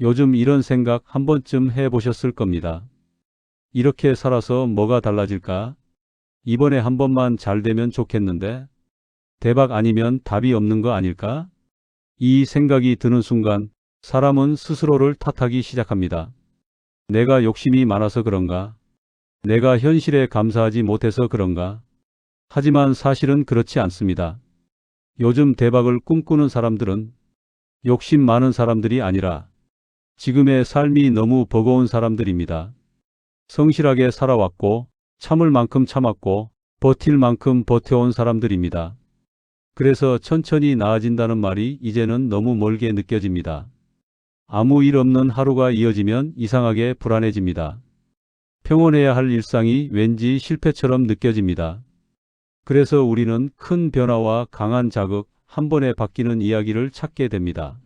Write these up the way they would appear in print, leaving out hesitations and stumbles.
요즘 이런 생각 한 번쯤 해보셨을 겁니다. 이렇게 살아서 뭐가 달라질까? 이번에 한 번만 잘 되면 좋겠는데 대박 아니면 답이 없는 거 아닐까? 이 생각이 드는 순간 사람은 스스로를 탓하기 시작합니다. 내가 욕심이 많아서 그런가? 내가 현실에 감사하지 못해서 그런가? 하지만 사실은 그렇지 않습니다. 요즘 대박을 꿈꾸는 사람들은 욕심 많은 사람들이 아니라 지금의 삶이 너무 버거운 사람들입니다. 성실하게 살아왔고 참을 만큼 참았고 버틸 만큼 버텨온 사람들입니다. 그래서 천천히 나아진다는 말이 이제는 너무 멀게 느껴집니다. 아무 일 없는 하루가 이어지면 이상하게 불안해집니다. 평온해야 할 일상이 왠지 실패처럼 느껴집니다. 그래서 우리는 큰 변화와 강한 자극, 한 번에 바뀌는 이야기를 찾게 됩니다.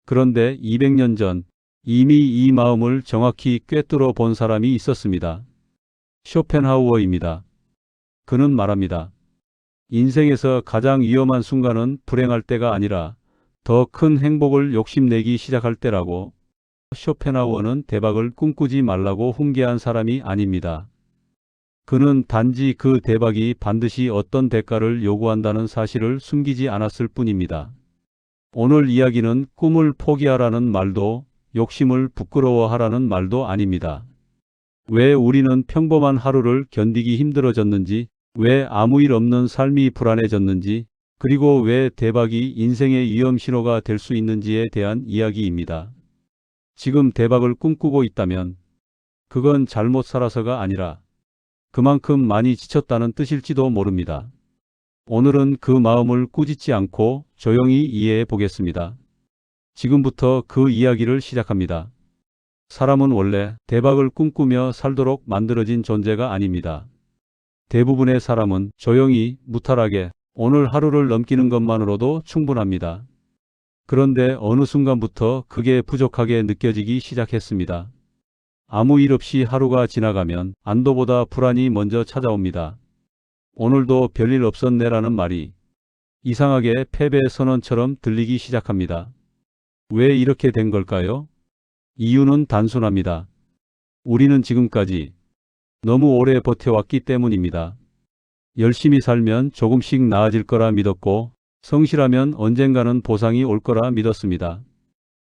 그런데 200년 전 이미 이 마음을 정확히 꿰뚫어 본 사람이 있었습니다. 쇼펜하우어입니다. 그는 말합니다. 인생에서 가장 위험한 순간은 불행할 때가 아니라 더 큰 행복을 욕심내기 시작할 때라고. 쇼펜하우어는 대박을 꿈꾸지 말라고 훈계한 사람이 아닙니다. 그는 단지 그 대박이 반드시 어떤 대가를 요구한다는 사실을 숨기지 않았을 뿐입니다. 오늘 이야기는 꿈을 포기하라는 말도 욕심을 부끄러워하라는 말도 아닙니다. 왜 우리는 평범한 하루를 견디기 힘들어졌는지, 왜 아무 일 없는 삶이 불안해졌는지, 그리고 왜 대박이 인생의 위험 신호가 될 수 있는지에 대한 이야기입니다. 지금 대박을 꿈꾸고 있다면 그건 잘못 살아서가 아니라 그만큼 많이 지쳤다는 뜻일지도 모릅니다. 오늘은 그 마음을 꾸짖지 않고 조용히 이해해 보겠습니다. 지금부터 그 이야기를 시작합니다. 사람은 원래 대박을 꿈꾸며 살도록 만들어진 존재가 아닙니다. 대부분의 사람은 조용히 무탈하게 오늘 하루를 넘기는 것만으로도 충분합니다. 그런데 어느 순간부터 그게 부족하게 느껴지기 시작했습니다. 아무 일 없이 하루가 지나가면 안도보다 불안이 먼저 찾아옵니다. 오늘도 별일 없었네라는 말이 이상하게 패배 선언처럼 들리기 시작합니다. 왜 이렇게 된 걸까요? 이유는 단순합니다. 우리는 지금까지 너무 오래 버텨왔기 때문입니다. 열심히 살면 조금씩 나아질 거라 믿었고 성실하면 언젠가는 보상이 올 거라 믿었습니다.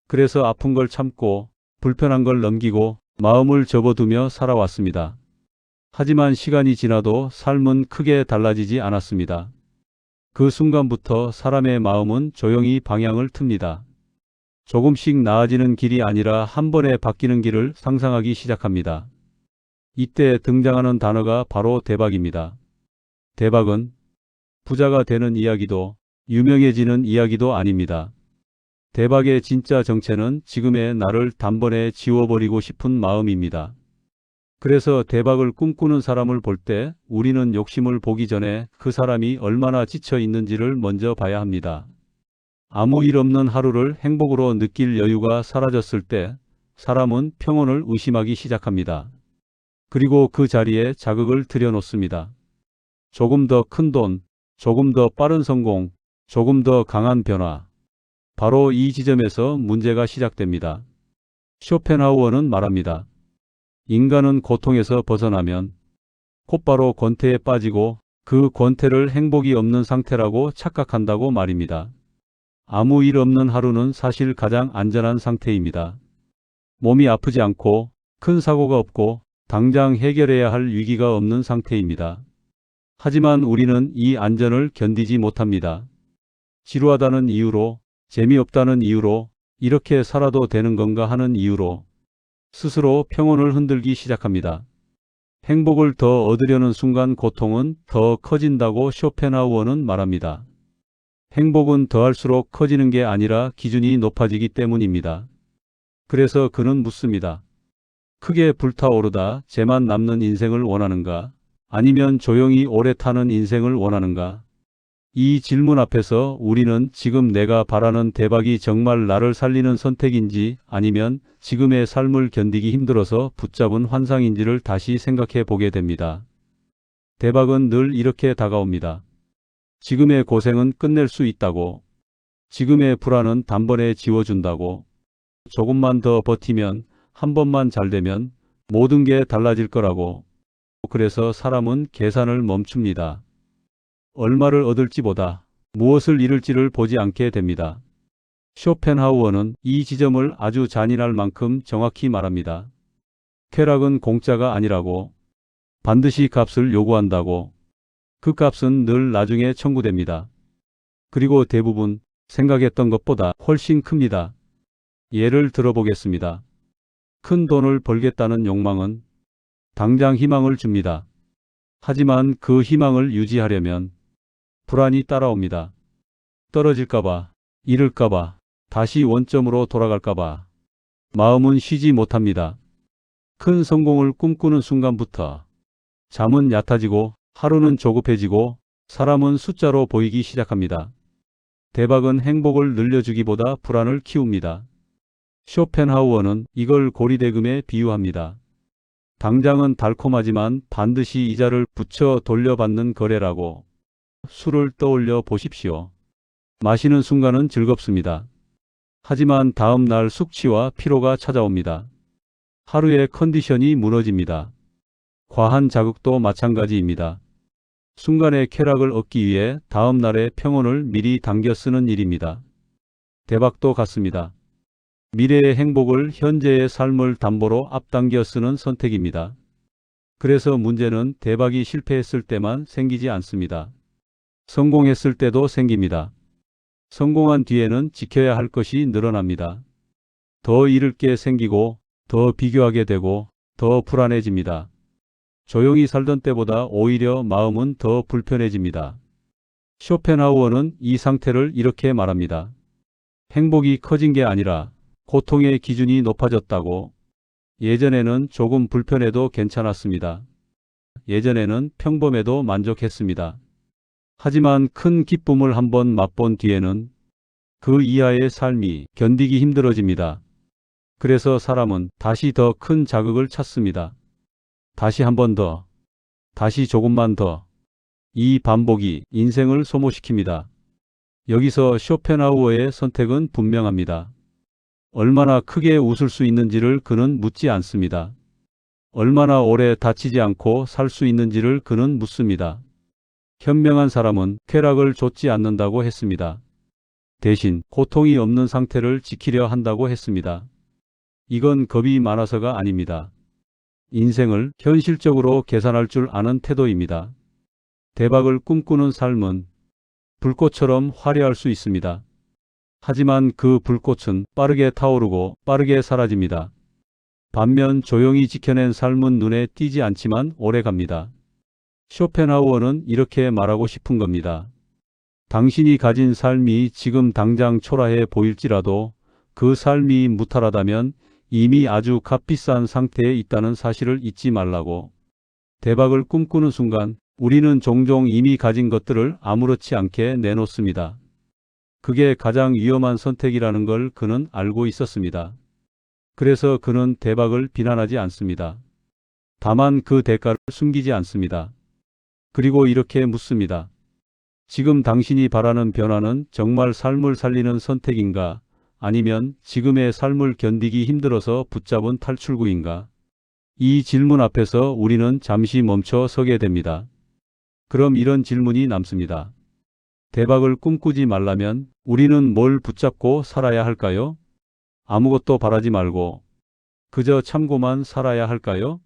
그래서 아픈 걸 참고 불편한 걸 넘기고 마음을 접어두며 살아왔습니다. 하지만 시간이 지나도 삶은 크게 달라지지 않았습니다. 그 순간부터 사람의 마음은 조용히 방향을 틉니다. 조금씩 나아지는 길이 아니라 한 번에 바뀌는 길을 상상하기 시작합니다. 이때 등장하는 단어가 바로 대박입니다. 대박은 부자가 되는 이야기도 유명해지는 이야기도 아닙니다. 대박의 진짜 정체는 지금의 나를 단번에 지워버리고 싶은 마음입니다. 그래서 대박을 꿈꾸는 사람을 볼 때 우리는 욕심을 보기 전에 그 사람이 얼마나 지쳐 있는지를 먼저 봐야 합니다. 아무 일 없는 하루를 행복으로 느낄 여유가 사라졌을 때 사람은 평온을 의심하기 시작합니다. 그리고 그 자리에 자극을 들여놓습니다. 조금 더 큰 돈, 조금 더 빠른 성공, 조금 더 강한 변화. 바로 이 지점에서 문제가 시작됩니다. 쇼펜하우어는 말합니다. 인간은 고통에서 벗어나면 곧바로 권태에 빠지고 그 권태를 행복이 없는 상태라고 착각한다고 말입니다. 아무 일 없는 하루는 사실 가장 안전한 상태입니다. 몸이 아프지 않고 큰 사고가 없고 당장 해결해야 할 위기가 없는 상태입니다. 하지만 우리는 이 안전을 견디지 못합니다. 지루하다는 이유로, 재미없다는 이유로, 이렇게 살아도 되는 건가 하는 이유로 스스로 평온을 흔들기 시작합니다. 행복을 더 얻으려는 순간 고통은 더 커진다고 쇼펜하우어는 말합니다. 행복은 더할수록 커지는 게 아니라 기준이 높아지기 때문입니다. 그래서 그는 묻습니다. 크게 불타오르다 재만 남는 인생을 원하는가? 아니면 조용히 오래 타는 인생을 원하는가? 이 질문 앞에서 우리는 지금 내가 바라는 대박이 정말 나를 살리는 선택인지 아니면 지금의 삶을 견디기 힘들어서 붙잡은 환상인지를 다시 생각해 보게 됩니다. 대박은 늘 이렇게 다가옵니다. 지금의 고생은 끝낼 수 있다고, 지금의 불안은 단번에 지워준다고, 조금만 더 버티면, 한 번만 잘 되면 모든 게 달라질 거라고. 그래서 사람은 계산을 멈춥니다. 얼마를 얻을지보다 무엇을 잃을지를 보지 않게 됩니다. 쇼펜하우어는 이 지점을 아주 잔인할 만큼 정확히 말합니다. 쾌락은 공짜가 아니라고. 반드시 값을 요구한다고. 그 값은 늘 나중에 청구됩니다. 그리고 대부분 생각했던 것보다 훨씬 큽니다. 예를 들어보겠습니다. 큰 돈을 벌겠다는 욕망은 당장 희망을 줍니다. 하지만 그 희망을 유지하려면 불안이 따라옵니다. 떨어질까봐, 잃을까봐, 다시 원점으로 돌아갈까봐 마음은 쉬지 못합니다. 큰 성공을 꿈꾸는 순간부터 잠은 얕아지고 하루는 조급해지고 사람은 숫자로 보이기 시작합니다. 대박은 행복을 늘려주기보다 불안을 키웁니다. 쇼펜하우어는 이걸 고리대금에 비유합니다. 당장은 달콤하지만 반드시 이자를 붙여 돌려받는 거래라고. 술을 떠올려 보십시오. 마시는 순간은 즐겁습니다. 하지만 다음 날 숙취와 피로가 찾아옵니다. 하루의 컨디션이 무너집니다. 과한 자극도 마찬가지입니다. 순간의 쾌락을 얻기 위해 다음 날의 평온을 미리 당겨 쓰는 일입니다. 대박도 같습니다. 미래의 행복을 현재의 삶을 담보로 앞당겨 쓰는 선택입니다. 그래서 문제는 대박이 실패했을 때만 생기지 않습니다. 성공했을 때도 생깁니다. 성공한 뒤에는 지켜야 할 것이 늘어납니다. 더 잃을 게 생기고 더 비교하게 되고 더 불안해집니다. 조용히 살던 때보다 오히려 마음은 더 불편해집니다. 쇼펜하우어는 이 상태를 이렇게 말합니다. 행복이 커진 게 아니라 고통의 기준이 높아졌다고. 예전에는 조금 불편해도 괜찮았습니다. 예전에는 평범해도 만족했습니다. 하지만 큰 기쁨을 한번 맛본 뒤에는 그 이하의 삶이 견디기 힘들어집니다. 그래서 사람은 다시 더 큰 자극을 찾습니다. 다시 한 번 더, 다시 조금만 더. 이 반복이 인생을 소모시킵니다. 여기서 쇼펜하우어의 선택은 분명합니다. 얼마나 크게 웃을 수 있는지를 그는 묻지 않습니다. 얼마나 오래 다치지 않고 살 수 있는지를 그는 묻습니다. 현명한 사람은 쾌락을 좇지 않는다고 했습니다. 대신 고통이 없는 상태를 지키려 한다고 했습니다. 이건 겁이 많아서가 아닙니다. 인생을 현실적으로 계산할 줄 아는 태도입니다. 대박을 꿈꾸는 삶은 불꽃처럼 화려할 수 있습니다. 하지만 그 불꽃은 빠르게 타오르고 빠르게 사라집니다. 반면 조용히 지켜낸 삶은 눈에 띄지 않지만 오래 갑니다. 쇼펜하우어는 이렇게 말하고 싶은 겁니다. 당신이 가진 삶이 지금 당장 초라해 보일지라도 그 삶이 무탈하다면 이미 아주 값비싼 상태에 있다는 사실을 잊지 말라고. 대박을 꿈꾸는 순간 우리는 종종 이미 가진 것들을 아무렇지 않게 내놓습니다. 그게 가장 위험한 선택이라는 걸 그는 알고 있었습니다. 그래서 그는 대박을 비난하지 않습니다. 다만 그 대가를 숨기지 않습니다. 그리고 이렇게 묻습니다. 지금 당신이 바라는 변화는 정말 삶을 살리는 선택인가? 아니면 지금의 삶을 견디기 힘들어서 붙잡은 탈출구인가? 이 질문 앞에서 우리는 잠시 멈춰 서게 됩니다. 그럼 이런 질문이 남습니다. 대박을 꿈꾸지 말라면 우리는 뭘 붙잡고 살아야 할까요? 아무것도 바라지 말고 그저 참고만 살아야 할까요?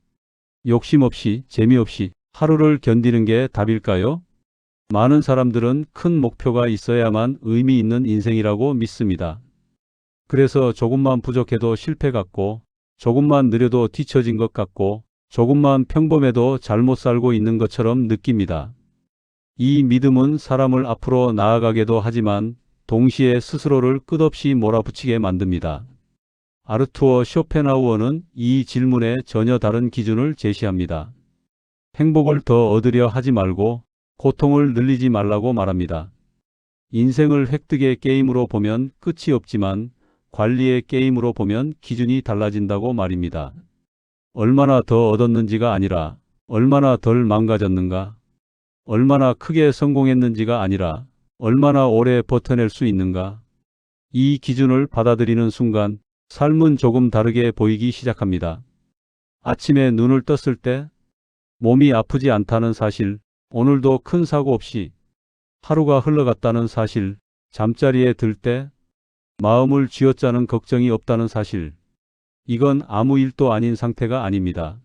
욕심 없이, 재미없이 하루를 견디는 게 답일까요? 많은 사람들은 큰 목표가 있어야만 의미 있는 인생이라고 믿습니다. 그래서 조금만 부족해도 실패 같고, 조금만 느려도 뒤처진 것 같고, 조금만 평범해도 잘못 살고 있는 것처럼 느낍니다. 이 믿음은 사람을 앞으로 나아가게도 하지만 동시에 스스로를 끝없이 몰아붙이게 만듭니다. 아르투어 쇼펜하우어는 이 질문에 전혀 다른 기준을 제시합니다. 행복을 더 얻으려 하지 말고 고통을 늘리지 말라고 말합니다. 인생을 획득의 게임으로 보면 끝이 없지만 관리의 게임으로 보면 기준이 달라진다고 말입니다. 얼마나 더 얻었는지가 아니라 얼마나 덜 망가졌는가, 얼마나 크게 성공했는지가 아니라 얼마나 오래 버텨낼 수 있는가. 이 기준을 받아들이는 순간 삶은 조금 다르게 보이기 시작합니다. 아침에 눈을 떴을 때 몸이 아프지 않다는 사실, 오늘도 큰 사고 없이 하루가 흘러갔다는 사실, 잠자리에 들 때 마음을 쥐어짜는 걱정이 없다는 사실, 이건 아무 일도 아닌 상태가 아닙니다.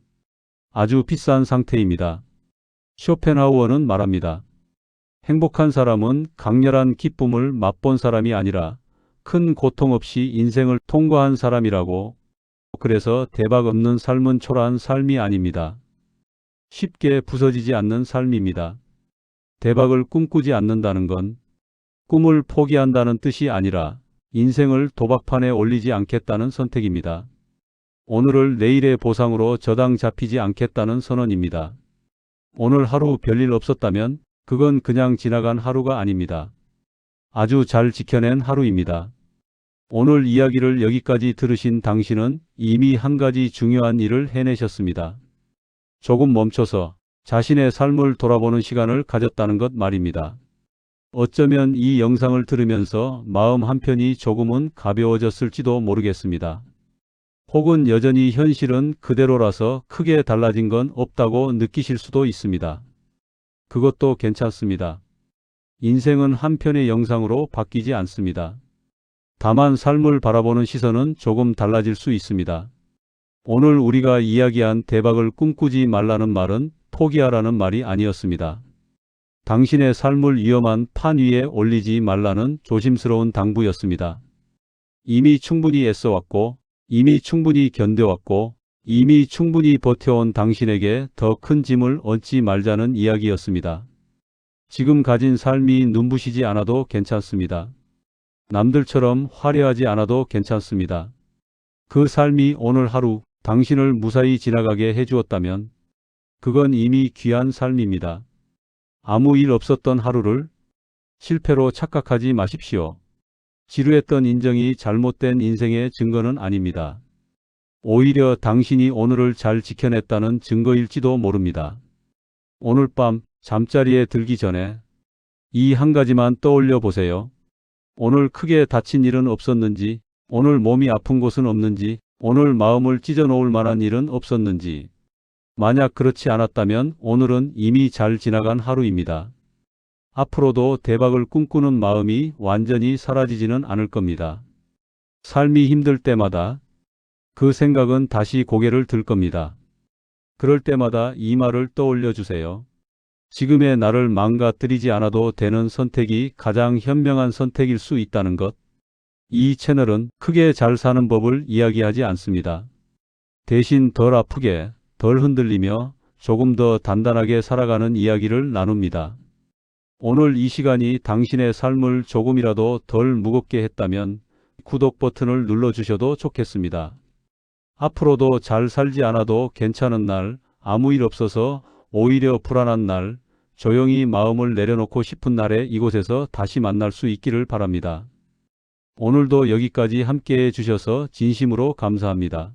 아주 비싼 상태입니다. 쇼펜하우어는 말합니다. 행복한 사람은 강렬한 기쁨을 맛본 사람이 아니라 큰 고통 없이 인생을 통과한 사람이라고. 그래서 대박 없는 삶은 초라한 삶이 아닙니다. 쉽게 부서지지 않는 삶입니다. 대박을 꿈꾸지 않는다는 건 꿈을 포기한다는 뜻이 아니라 인생을 도박판에 올리지 않겠다는 선택입니다. 오늘을 내일의 보상으로 저당 잡히지 않겠다는 선언입니다. 오늘 하루 별일 없었다면 그건 그냥 지나간 하루가 아닙니다. 아주 잘 지켜낸 하루입니다. 오늘 이야기를 여기까지 들으신 당신은 이미 한 가지 중요한 일을 해내셨습니다. 조금 멈춰서 자신의 삶을 돌아보는 시간을 가졌다는 것 말입니다. 어쩌면 이 영상을 들으면서 마음 한편이 조금은 가벼워졌을지도 모르겠습니다. 혹은 여전히 현실은 그대로라서 크게 달라진 건 없다고 느끼실 수도 있습니다. 그것도 괜찮습니다. 인생은 한 편의 영상으로 바뀌지 않습니다. 다만 삶을 바라보는 시선은 조금 달라질 수 있습니다. 오늘 우리가 이야기한 대박을 꿈꾸지 말라는 말은 포기하라는 말이 아니었습니다. 당신의 삶을 위험한 판 위에 올리지 말라는 조심스러운 당부였습니다. 이미 충분히 애써왔고, 이미 충분히 견뎌왔고, 이미 충분히 버텨온 당신에게 더 큰 짐을 얹지 말자는 이야기였습니다. 지금 가진 삶이 눈부시지 않아도 괜찮습니다. 남들처럼 화려하지 않아도 괜찮습니다. 그 삶이 오늘 하루 당신을 무사히 지나가게 해주었다면 그건 이미 귀한 삶입니다. 아무 일 없었던 하루를 실패로 착각하지 마십시오. 지루했던 인정이 잘못된 인생의 증거는 아닙니다. 오히려 당신이 오늘을 잘 지켜냈다는 증거일지도 모릅니다. 오늘 밤 잠자리에 들기 전에 이 한 가지만 떠올려 보세요. 오늘 크게 다친 일은 없었는지, 오늘 몸이 아픈 곳은 없는지, 오늘 마음을 찢어놓을 만한 일은 없었는지. 만약 그렇지 않았다면 오늘은 이미 잘 지나간 하루입니다. 앞으로도 대박을 꿈꾸는 마음이 완전히 사라지지는 않을 겁니다. 삶이 힘들 때마다 그 생각은 다시 고개를 들 겁니다. 그럴 때마다 이 말을 떠올려 주세요. 지금의 나를 망가뜨리지 않아도 되는 선택이 가장 현명한 선택일 수 있다는 것. 이 채널은 크게 잘 사는 법을 이야기하지 않습니다. 대신 덜 아프게, 덜 흔들리며 조금 더 단단하게 살아가는 이야기를 나눕니다. 오늘 이 시간이 당신의 삶을 조금이라도 덜 무겁게 했다면 구독 버튼을 눌러주셔도 좋겠습니다. 앞으로도 잘 살지 않아도 괜찮은 날, 아무 일 없어서 오히려 불안한 날, 조용히 마음을 내려놓고 싶은 날에 이곳에서 다시 만날 수 있기를 바랍니다. 오늘도 여기까지 함께해 주셔서 진심으로 감사합니다.